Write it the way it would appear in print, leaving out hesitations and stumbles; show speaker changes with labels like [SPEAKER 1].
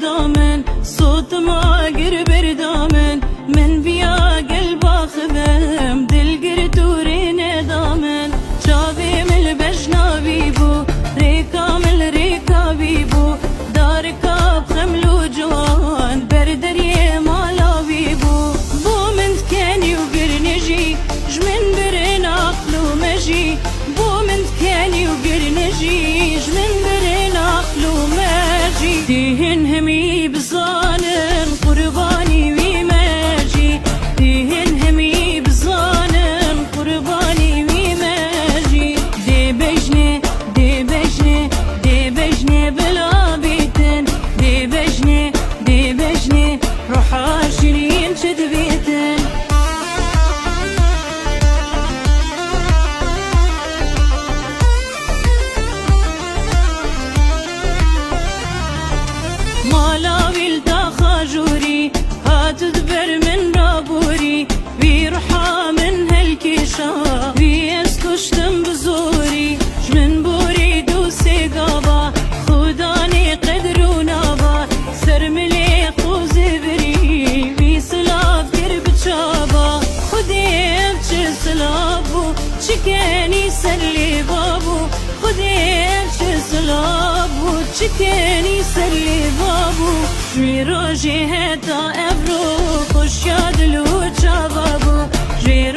[SPEAKER 1] دامن صوتم آگر بردامن من بیا قلب آخبم دل گرتوری ندامن چاوی مل بجنابی بو ریکا مل ریکابی بو دار کاب خملو جوان بردری مالاوی بو من تكاني وقرنجي جمن برن عقلو مجي من تكاني وقرنجي جمن برن عقلو مجي ديهن همي بزانن قرباني ويماجي ديهن همي بزانن قرباني ويماجي دي بجني دي بجني دي بجني بلا بيتن دي بجني دي بجني روح عاشرين شد بيتن مالاوي التخاجوري هاتدبر من رابوري بيروحا من هالكيشا بيسكشتم بزوري جمن بوري دوسي قابا خداني قدر ونابا سرملي قوزي بري بيسلاف كرب تشابا خدي بچ سلابو چكاني سرلي بابو خدي بچ سلابو چكاني سرلي بابو جوي روجي هتا ابرو خوش يادلو چابابو جوي